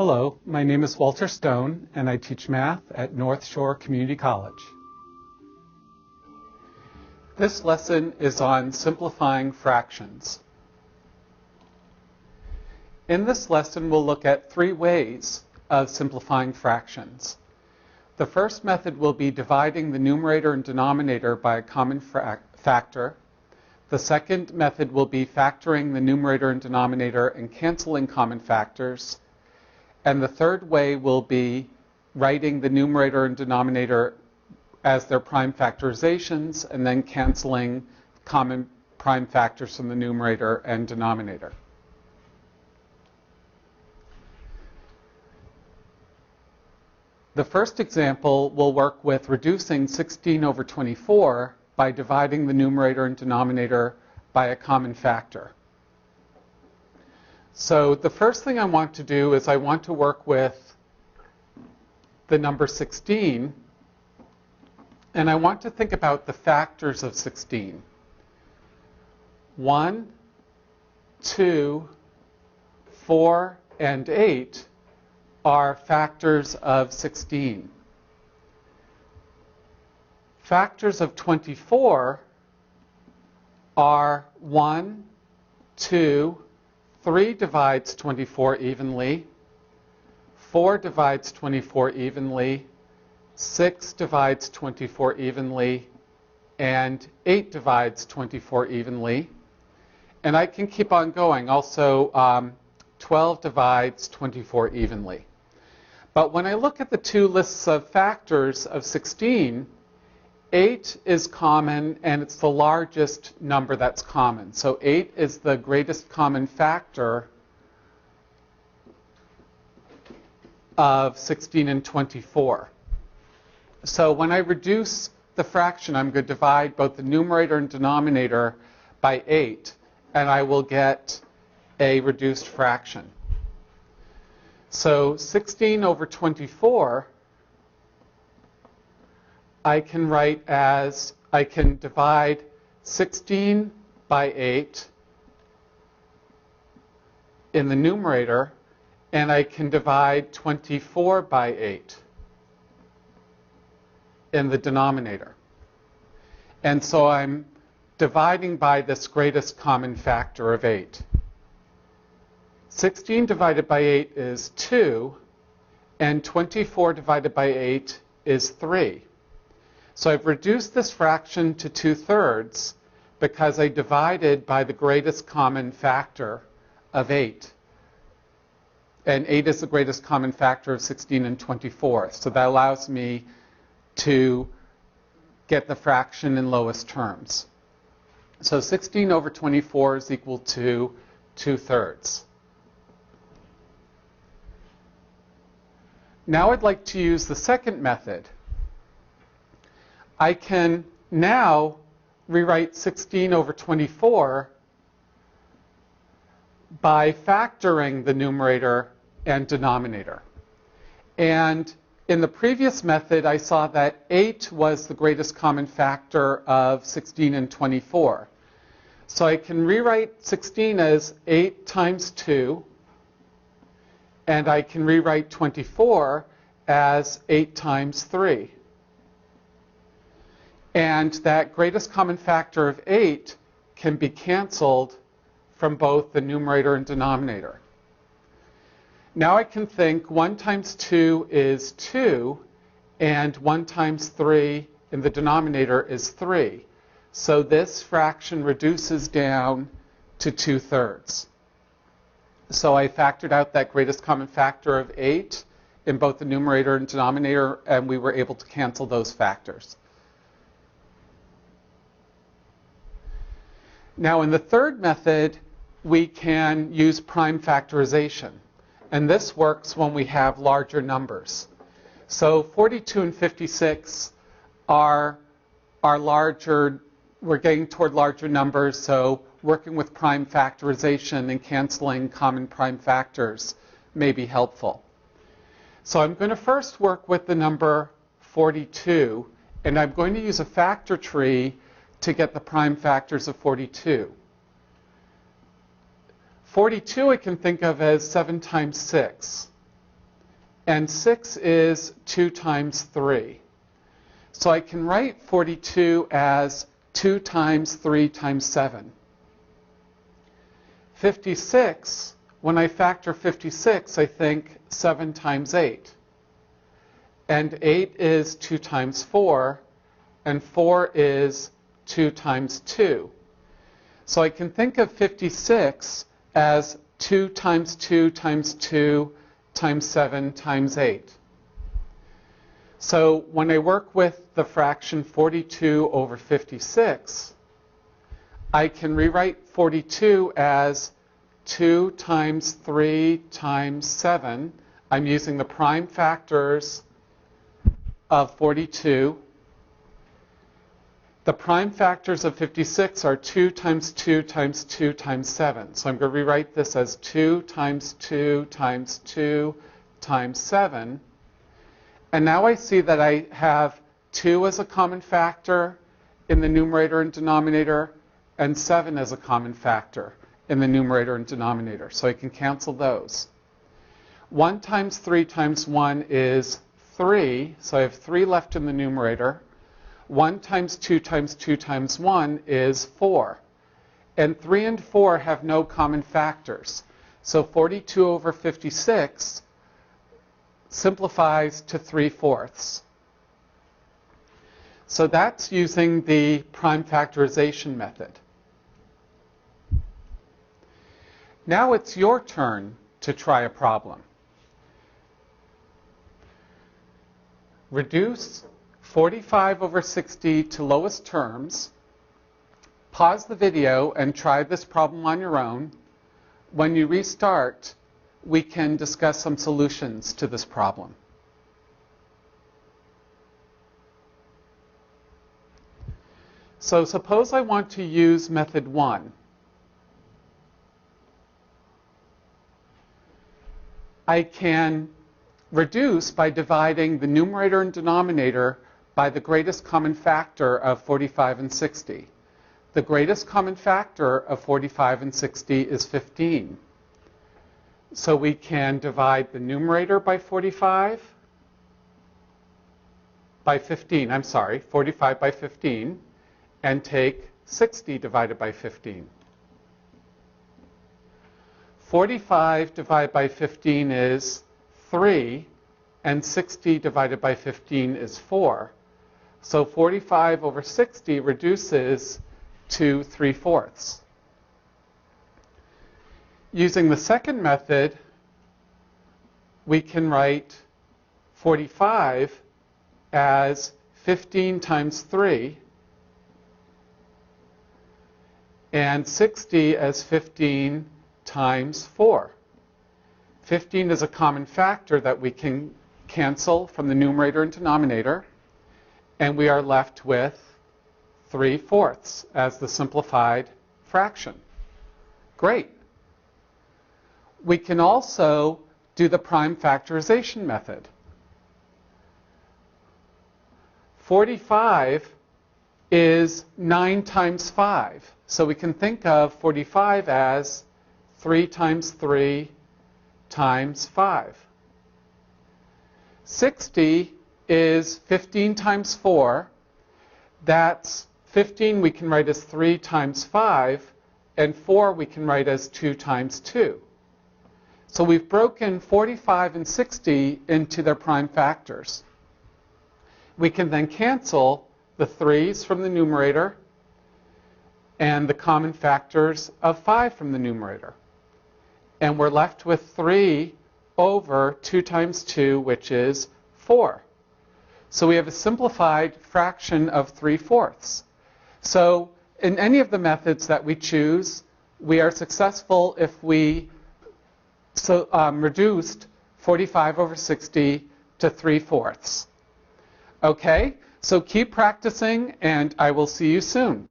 Hello, my name is Walter Stone, and I teach math at North Shore Community College. This lesson is on simplifying fractions. In this lesson, we'll look at three ways of simplifying fractions. The first method will be dividing the numerator and denominator by a common factor. The second method will be factoring the numerator and denominator and canceling common factors. And the third way will be writing the numerator and denominator as their prime factorizations and then canceling common prime factors from the numerator and denominator. The first example will work with reducing 16 over 24 by dividing the numerator and denominator by a common factor. So the first thing I want to do is I want to work with the number 16, and I want to think about the factors of 16. 1, 2, 4, and 8 are factors of 16. Factors of 24 are 1, 2, 3 divides 24 evenly, 4 divides 24 evenly, 6 divides 24 evenly, and 8 divides 24 evenly. And I can keep on going. Also, 12 divides 24 evenly. But when I look at the two lists of factors of 16, 8 is common, and it's the largest number that's common. So 8 is the greatest common factor of 16 and 24. So when I reduce the fraction, I'm going to divide both the numerator and denominator by 8, and I will get a reduced fraction. So 16 over 24 I can write as, I can divide 16 by 8 in the numerator, and I can divide 24 by 8 in the denominator. And so I'm dividing by this greatest common factor of 8. 16 divided by 8 is 2, and 24 divided by 8 is 3. So I've reduced this fraction to 2/3 because I divided by the greatest common factor of 8. And 8 is the greatest common factor of 16 and 24. So that allows me to get the fraction in lowest terms. So 16 over 24 is equal to 2/3. Now I'd like to use the second method. I can now rewrite 16 over 24 by factoring the numerator and denominator. And in the previous method, I saw that 8 was the greatest common factor of 16 and 24. So I can rewrite 16 as 8 times 2, and I can rewrite 24 as 8 times 3. And that greatest common factor of 8 can be canceled from both the numerator and denominator. Now I can think 1 times 2 is 2, and 1 times 3 in the denominator is 3. So this fraction reduces down to 2/3. So I factored out that greatest common factor of 8 in both the numerator and denominator, and we were able to cancel those factors. Now in the third method, we can use prime factorization. And this works when we have larger numbers. So 42 and 56 are larger. We're getting toward larger numbers, so working with prime factorization and canceling common prime factors may be helpful. So I'm going to first work with the number 42, and I'm going to use a factor tree to get the prime factors of 42. 42 I can think of as 7 times 6. and 6 is 2 times 3. So I can write 42 as 2 times 3 times 7. 56, when I factor 56, I think 7 times 8. And 8 is 2 times 4, and 4 is 2 times 2. So I can think of 56 as 2 times 2 times 2 times 7 times 8. So when I work with the fraction 42 over 56, I can rewrite 42 as 2 times 3 times 7. I'm using the prime factors of 42. The prime factors of 56 are 2 times 2 times 2 times 7. So I'm going to rewrite this as 2 times 2 times 2 times 7. And now I see that I have 2 as a common factor in the numerator and denominator, and 7 as a common factor in the numerator and denominator. So I can cancel those. 1 times 3 times 1 is 3. So I have 3 left in the numerator. 1 times 2 times 2 times 1 is 4. And 3 and 4 have no common factors. So 42 over 56 simplifies to 3/4. So that's using the prime factorization method. Now it's your turn to try a problem. Reduce 45 over 60 to lowest terms. Pause the video and try this problem on your own. When you restart, we can discuss some solutions to this problem. So suppose I want to use method 1. I can reduce by dividing the numerator and denominator by the greatest common factor of 45 and 60. The greatest common factor of 45 and 60 is 15. So we can divide the numerator by 45 by 15, I'm sorry, 45 by 15, and take 60 divided by 15. 45 divided by 15 is 3, and 60 divided by 15 is 4. So 45 over 60 reduces to 3/4. Using the second method, we can write 45 as 15 times 3 and 60 as 15 times 4. 15 is a common factor that we can cancel from the numerator and denominator, and we are left with 3/4 as the simplified fraction. Great. We can also do the prime factorization method. 45 is 9 times 5. So we can think of 45 as 3 times 3 times 5. 60 is 15 times 4. That's 15 we can write as 3 times 5, and 4 we can write as 2 times 2. So we've broken 45 and 60 into their prime factors. We can then cancel the 3's from the numerator and the common factors of 5 from the numerator. And we're left with 3 over 2 times 2, which is 4. So we have a simplified fraction of 3/4. So in any of the methods that we choose, we are successful if we reduced 45 over 60 to 3/4. Okay, so keep practicing, and I will see you soon.